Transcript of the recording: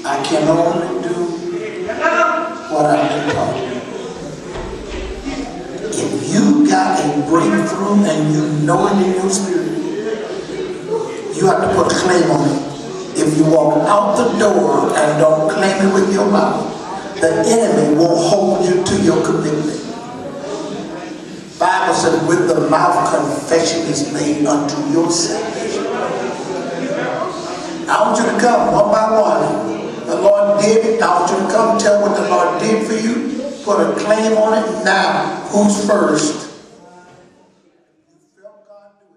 I can only do what I've been taught. If you got a breakthrough and you know it in your spirit, you have to put a claim on it. If you walk out the door and don't claim it with your mouth, the enemy won't hold you to your commitment. Bible says, with the mouth confession is made unto your salvation. I want you to come one by one. The Lord did it. I want you to come tell what the Lord did for you. Put a claim on it. Now, who's first?